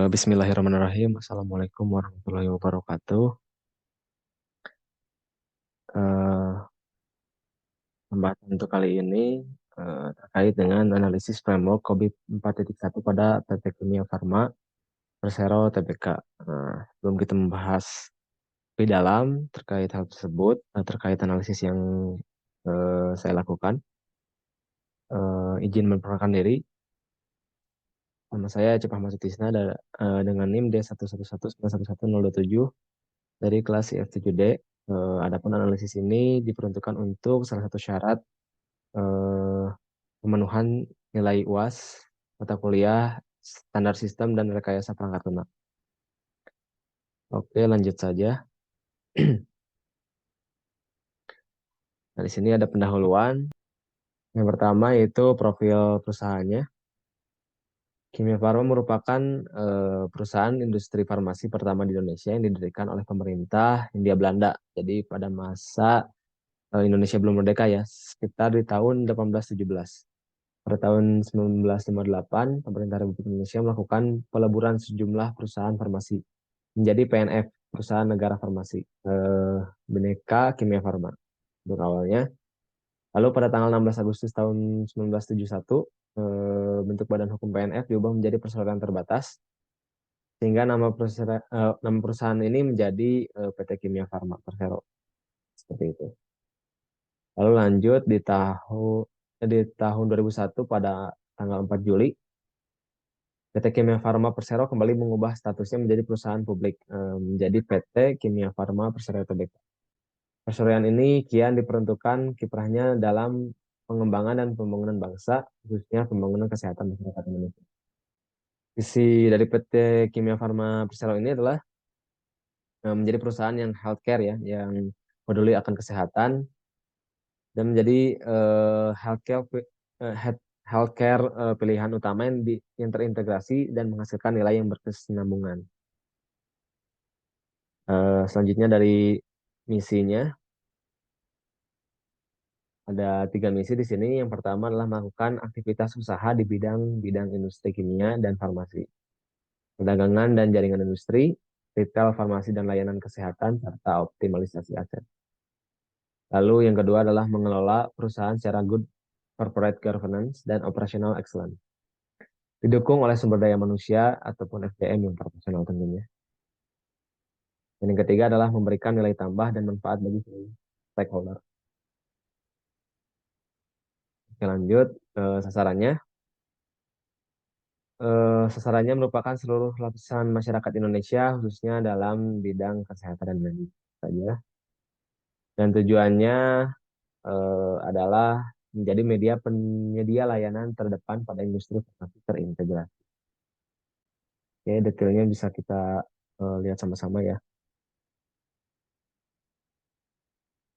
Bismillahirrahmanirrahim. Assalamualaikum warahmatullahi wabarakatuh. Eh, Pembahasan untuk kali ini terkait dengan analisis framework COVID 4.1 pada PT Kimia Farma Persero Tbk. Sebelum kita membahas lebih dalam terkait hal tersebut, terkait analisis yang saya lakukan, izin memperkenalkan diri. Nama saya Cepah Ahmad Tisna dengan NIM D111911127 dari kelas IF7D. Adapun analisis ini diperuntukkan untuk salah satu syarat eh, pemenuhan nilai UAS mata kuliah standar sistem dan rekayasa perangkat lunak. Oke, lanjut saja. Nah, di sini ada pendahuluan. Yang pertama yaitu profil perusahaannya. Kimia Farma merupakan perusahaan industri farmasi pertama di Indonesia yang didirikan oleh pemerintah Hindia Belanda. Jadi pada masa Indonesia belum merdeka ya, sekitar di tahun 1817. Pada tahun 1958, pemerintah Republik Indonesia melakukan peleburan sejumlah perusahaan farmasi menjadi PNF, Perusahaan Negara Farmasi, Bhinneka Kimia Farma, untuk awalnya. Lalu pada tanggal 16 Agustus tahun 1971, bentuk badan hukum PNF diubah menjadi perseroan terbatas, sehingga nama perusahaan ini menjadi PT Kimia Farma Persero. Seperti itu. Lalu lanjut di tahun 2001 pada tanggal 4 Juli, PT Kimia Farma Persero kembali mengubah statusnya menjadi perusahaan publik, menjadi PT Kimia Farma Persero Tbk. Perseroan ini kian diperuntukkan kiprahnya dalam pengembangan dan pembangunan bangsa, khususnya pembangunan kesehatan masyarakat Indonesia. Visi dari PT Kimia Farma Persero ini adalah menjadi perusahaan yang healthcare ya, yang peduli akan kesehatan dan menjadi healthcare pilihan utama yang terintegrasi dan menghasilkan nilai yang berkesinambungan. Selanjutnya dari misinya, ada 3 misi di sini. Yang pertama adalah melakukan aktivitas usaha di bidang industri kimia dan farmasi, perdagangan dan jaringan industri, retail, farmasi dan layanan kesehatan, serta optimalisasi aset. Lalu yang kedua adalah mengelola perusahaan secara good corporate governance dan operational excellence, didukung oleh sumber daya manusia ataupun SDM yang profesional tentunya. Dan yang ketiga adalah memberikan nilai tambah dan manfaat bagi seluruh stakeholder. Oke, lanjut sasarannya. Sasarannya merupakan seluruh lapisan masyarakat Indonesia, khususnya dalam bidang kesehatan dan medis saja. Dan tujuannya adalah menjadi media penyedia layanan terdepan pada industri farmasi terintegrasi. Oke, detailnya bisa kita lihat sama-sama ya.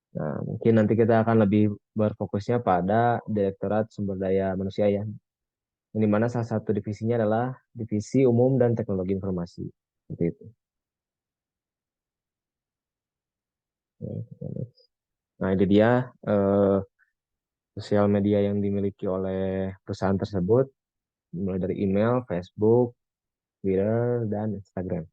Nah, mungkin nanti kita akan lebih berfokusnya pada Direktorat Sumber Daya Manusia ya, yang dimana salah satu divisinya adalah Divisi Umum dan Teknologi Informasi. Seperti itu. Nah, ini dia sosial media yang dimiliki oleh perusahaan tersebut, mulai dari email, Facebook, Twitter, dan Instagram.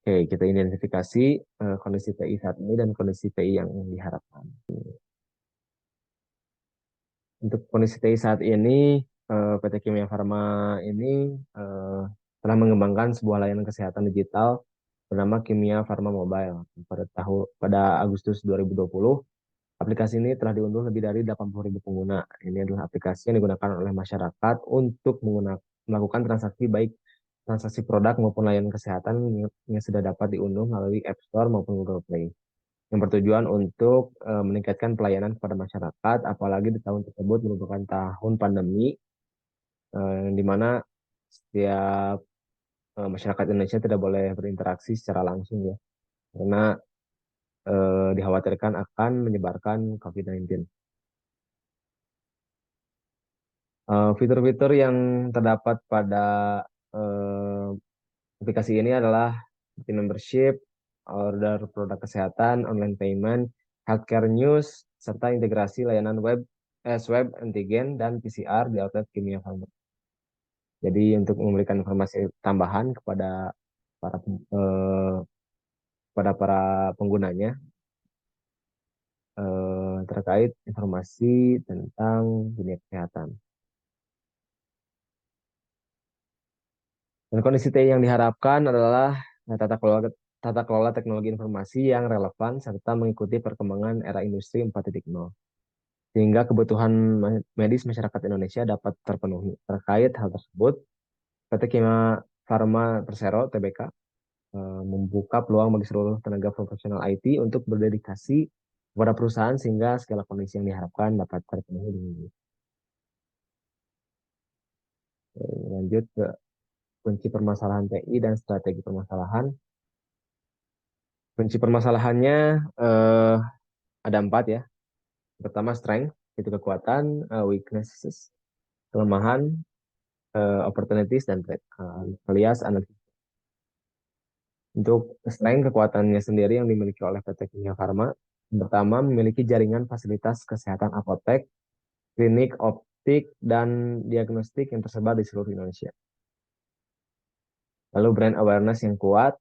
Oke, kita identifikasi kondisi PI saat ini dan kondisi PI yang diharapkan. Untuk kondisi PI saat ini, PT Kimia Farma ini telah mengembangkan sebuah layanan kesehatan digital bernama Kimia Farma Mobile. Pada Agustus 2020, aplikasi ini telah diunduh lebih dari 80.000 pengguna. Ini adalah aplikasi yang digunakan oleh masyarakat untuk melakukan transaksi, baik transaksi produk maupun layanan kesehatan yang sudah dapat diunduh melalui App Store maupun Google Play, yang bertujuan untuk meningkatkan pelayanan kepada masyarakat, apalagi di tahun tersebut merupakan tahun pandemi, di mana setiap masyarakat Indonesia tidak boleh berinteraksi secara langsung ya, karena dikhawatirkan akan menyebarkan COVID-19. Fitur-fitur yang terdapat pada eh, aplikasi ini adalah seperti membership, order produk kesehatan, online payment, healthcare news, serta integrasi layanan web, swab, antigen, dan PCR di outlet Kimia Farma. Jadi untuk memberikan informasi tambahan para eh, kepada para penggunanya terkait informasi tentang dunia kesehatan. Dan kondisi TI yang diharapkan adalah tata kelola teknologi informasi yang relevan serta mengikuti perkembangan era industri 4.0 sehingga kebutuhan medis masyarakat Indonesia dapat terpenuhi. Terkait hal tersebut, PT Kimia Farma Persero (TBK) membuka peluang bagi seluruh tenaga profesional IT untuk berdedikasi kepada perusahaan sehingga segala kondisi yang diharapkan dapat terpenuhi dengan baik. Lanjut ke kunci permasalahan TI dan strategi permasalahan. Kunci permasalahannya eh, ada 4 ya. Pertama strength, itu kekuatan, weaknesses, kelemahan, opportunities, dan threat, alias analisis. Untuk strength, kekuatannya sendiri yang dimiliki oleh PT Kimia Farma, pertama memiliki jaringan fasilitas kesehatan apotek, klinik, optik, dan diagnostik yang tersebar di seluruh Indonesia. Lalu brand awareness yang kuat.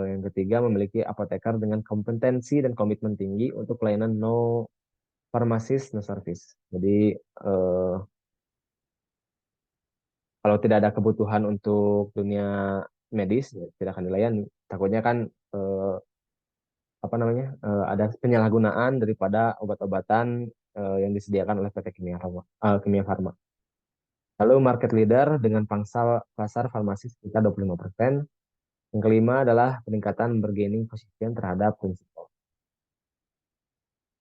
Yang ketiga, memiliki apoteker dengan kompetensi dan komitmen tinggi untuk pelayanan no pharmacist, no service. Jadi eh, kalau tidak ada kebutuhan untuk dunia medis, ya tidak akan dilayani. Takutnya kan eh, apa namanya ada penyalahgunaan daripada obat-obatan yang disediakan oleh PT Kimia Farma. Lalu market leader dengan pangsal pasar farmasi sekitar 25%. Yang kelima adalah peningkatan bargaining position terhadap prinsipal.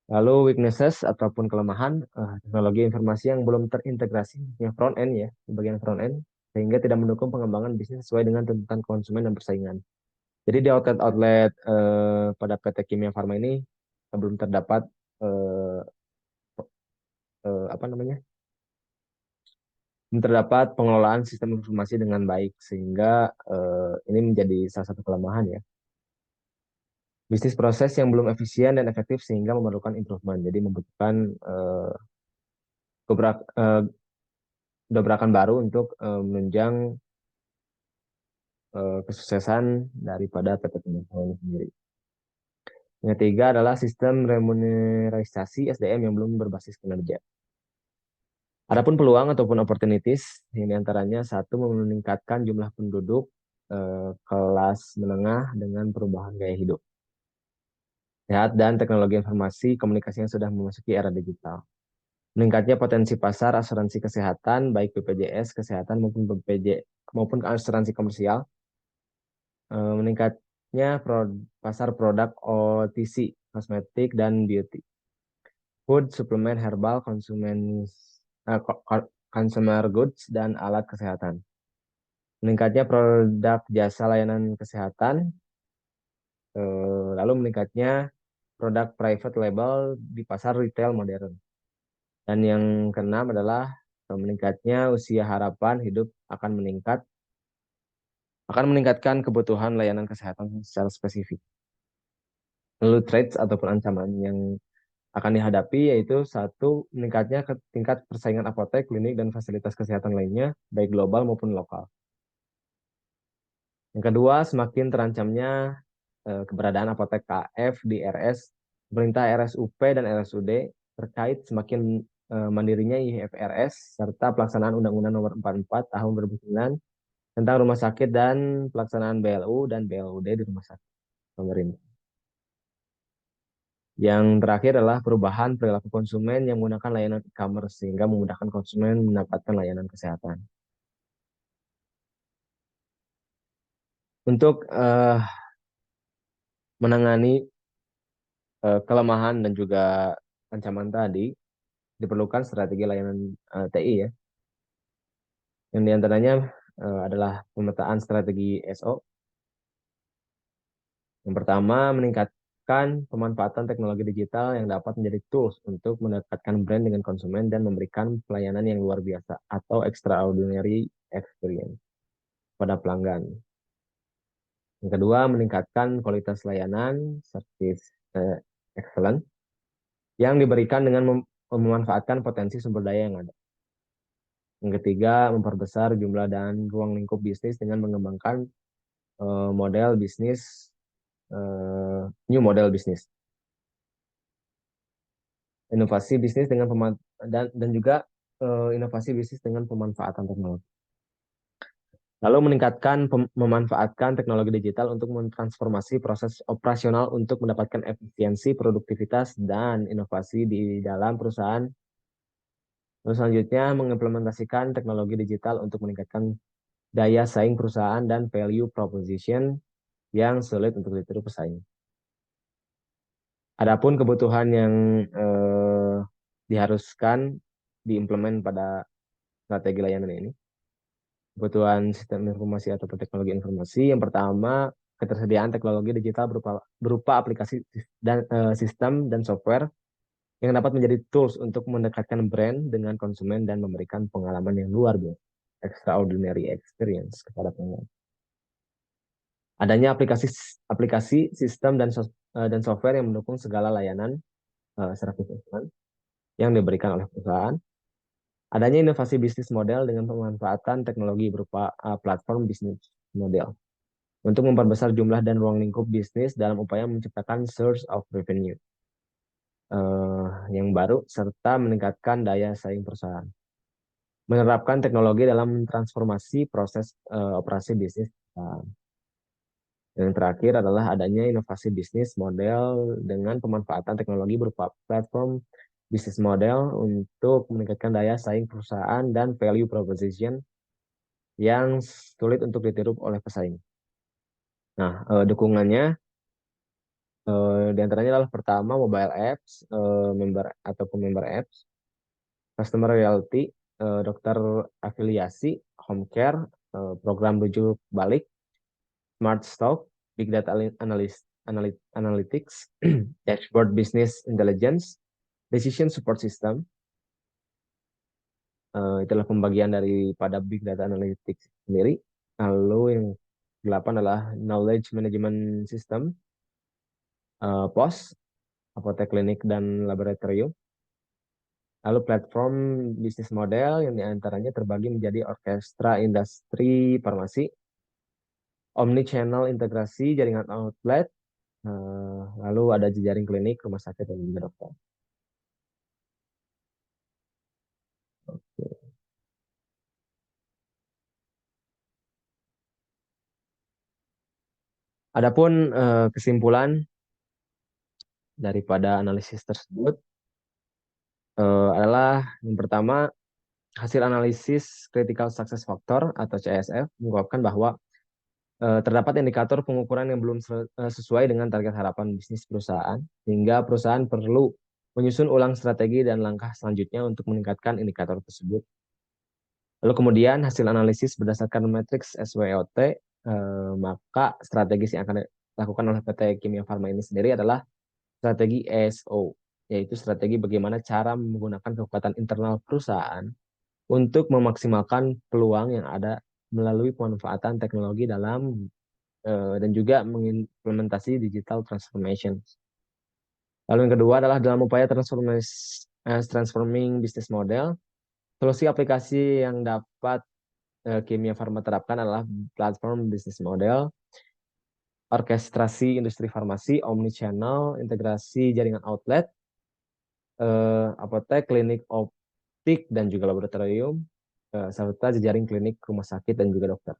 Lalu weaknesses ataupun kelemahan teknologi informasi yang belum terintegrasi yang front end ya, di bagian front end sehingga tidak mendukung pengembangan bisnis sesuai dengan tuntutan konsumen dan persaingan. Jadi di outlet-outlet pada PT Kimia Farma ini belum terdapat eh, apa namanya? Belum terdapat pengelolaan sistem informasi dengan baik sehingga ini menjadi salah satu kelemahan ya. Bisnis proses yang belum efisien dan efektif sehingga memerlukan improvement. Jadi membutuhkan gebrakan baru untuk menunjang kesuksesan daripada PT Pinjaman ini sendiri. Yang ketiga adalah sistem remunerasi SDM yang belum berbasis kinerja. Adapun peluang ataupun opportunities, ini antaranya satu meningkatkan jumlah penduduk kelas menengah dengan perubahan gaya hidup sehat dan teknologi informasi komunikasi yang sudah memasuki era digital. Meningkatnya potensi pasar asuransi kesehatan baik BPJS kesehatan maupun maupun asuransi komersial. Meningkatnya pasar produk OTC, kosmetik dan beauty, food, suplemen, herbal, consumer goods dan alat kesehatan. Meningkatnya produk jasa layanan kesehatan, lalu meningkatnya produk private label di pasar retail modern. Dan yang keenam adalah meningkatnya usia harapan hidup akan meningkatkan kebutuhan layanan kesehatan secara spesifik. Lalu threats ataupun ancaman yang akan dihadapi yaitu satu, meningkatnya ke tingkat persaingan apotek, klinik, dan fasilitas kesehatan lainnya, baik global maupun lokal. Yang kedua, semakin terancamnya keberadaan apotek KF di RS, pemerintah RSUP dan RSUD terkait semakin mandirinya IFRS serta pelaksanaan Undang-Undang Nomor 44 Tahun 2009 tentang rumah sakit dan pelaksanaan BLU dan BLUD di rumah sakit pemerintah. Yang terakhir adalah perubahan perilaku konsumen yang menggunakan layanan e-commerce sehingga memudahkan konsumen mendapatkan layanan kesehatan. Untuk menangani kelemahan dan juga ancaman tadi, diperlukan strategi layanan TI ya. Yang diantaranya adalah pemetaan strategi SO. Yang pertama, meningkatkan pemanfaatan teknologi digital yang dapat menjadi tools untuk mendekatkan brand dengan konsumen dan memberikan pelayanan yang luar biasa atau extraordinary experience pada pelanggan. Yang kedua, meningkatkan kualitas layanan, service excellent, yang diberikan dengan memanfaatkan potensi sumber daya yang ada. Yang ketiga, memperbesar jumlah dan ruang lingkup bisnis dengan mengembangkan model bisnis, new model bisnis. Inovasi bisnis dengan dan juga inovasi bisnis dengan pemanfaatan teknologi. Lalu memanfaatkan teknologi digital untuk mentransformasi proses operasional untuk mendapatkan efisiensi, produktivitas, dan inovasi di dalam perusahaan. Lalu selanjutnya, mengimplementasikan teknologi digital untuk meningkatkan daya saing perusahaan dan value proposition yang sulit untuk ditiru pesaing. Adapun kebutuhan yang diharuskan diimplement pada strategi layanan ini, kebutuhan sistem informasi atau teknologi informasi. Yang pertama, ketersediaan teknologi digital berupa aplikasi dan sistem dan software yang dapat menjadi tools untuk mendekatkan brand dengan konsumen dan memberikan pengalaman yang luar biasa, extraordinary experience kepada pengguna. Adanya aplikasi sistem dan software yang mendukung segala layanan service yang diberikan oleh perusahaan. Adanya inovasi bisnis model dengan pemanfaatan teknologi berupa platform bisnis model untuk memperbesar jumlah dan ruang lingkup bisnis dalam upaya menciptakan source of revenue yang baru serta meningkatkan daya saing perusahaan. Menerapkan teknologi dalam transformasi proses operasi bisnis. Yang terakhir adalah adanya inovasi bisnis model dengan pemanfaatan teknologi berupa platform bisnis model untuk meningkatkan daya saing perusahaan dan value proposition yang sulit untuk ditiru oleh pesaing. Nah, dukungannya diantaranya adalah pertama mobile apps, member apps, customer loyalty, dokter afiliasi, home care, program rujuk balik, smart stock, big data analytics, dashboard business intelligence, decision support system. Itulah pembagian daripada big data analytics sendiri. Lalu yang 8 adalah knowledge management system, POS, apotek klinik dan laboratorium. Lalu platform bisnis model yang diantaranya terbagi menjadi orkestra industri farmasi, omni-channel integrasi jaringan outlet, lalu ada jejaring klinik, rumah sakit, dan juga dokter. Adapun kesimpulan daripada analisis tersebut adalah yang pertama, hasil analisis Critical Success Factor atau CSF mengungkapkan bahwa terdapat indikator pengukuran yang belum sesuai dengan target harapan bisnis perusahaan, sehingga perusahaan perlu menyusun ulang strategi dan langkah selanjutnya untuk meningkatkan indikator tersebut. Lalu kemudian hasil analisis berdasarkan matriks SWOT, maka strategi yang akan dilakukan oleh PT Kimia Farma ini sendiri adalah strategi ESO, yaitu strategi bagaimana cara menggunakan kekuatan internal perusahaan untuk memaksimalkan peluang yang ada melalui pemanfaatan teknologi dalam dan juga mengimplementasi digital transformation. Lalu yang kedua adalah dalam upaya transforming business model, solusi aplikasi yang dapat Kimia Farma terapkan adalah platform business model, orkestrasi industri farmasi, omnichannel, integrasi jaringan outlet, apotek, klinik optik, dan juga laboratorium, serta jejaring klinik, rumah sakit, dan juga dokter.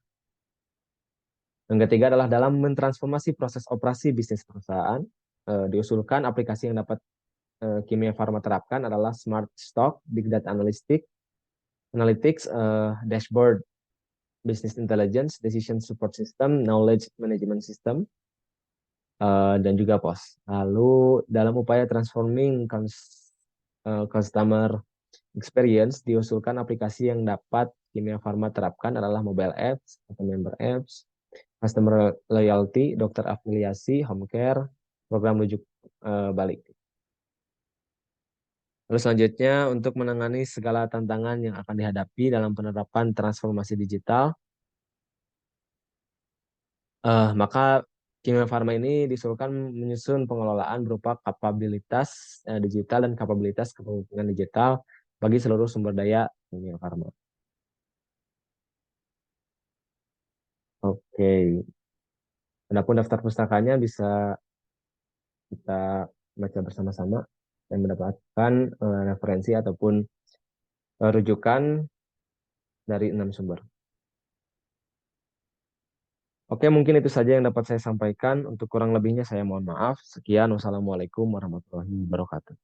Yang ketiga adalah dalam mentransformasi proses operasi bisnis perusahaan, diusulkan aplikasi yang dapat Kimia Farma terapkan adalah Smart Stock, Big Data Analytics, Dashboard Business Intelligence, Decision Support System, Knowledge Management System, dan juga POS. Lalu dalam upaya transforming customer experience, diusulkan aplikasi yang dapat Kimia Farma terapkan adalah mobile apps atau member apps, customer loyalty, dokter afiliasi, home care, program rujuk balik. Lalu selanjutnya, untuk menangani segala tantangan yang akan dihadapi dalam penerapan transformasi digital, maka Kimia Farma ini diusulkan menyusun pengelolaan berupa kapabilitas digital dan kapabilitas kepemimpinan digital bagi seluruh sumber daya Kimia Farma. Oke, adapun daftar pustakanya bisa kita baca bersama-sama dan mendapatkan referensi ataupun rujukan dari 6 sumber. Oke, mungkin itu saja yang dapat saya sampaikan. Untuk kurang lebihnya saya mohon maaf. Sekian, wassalamualaikum warahmatullahi wabarakatuh.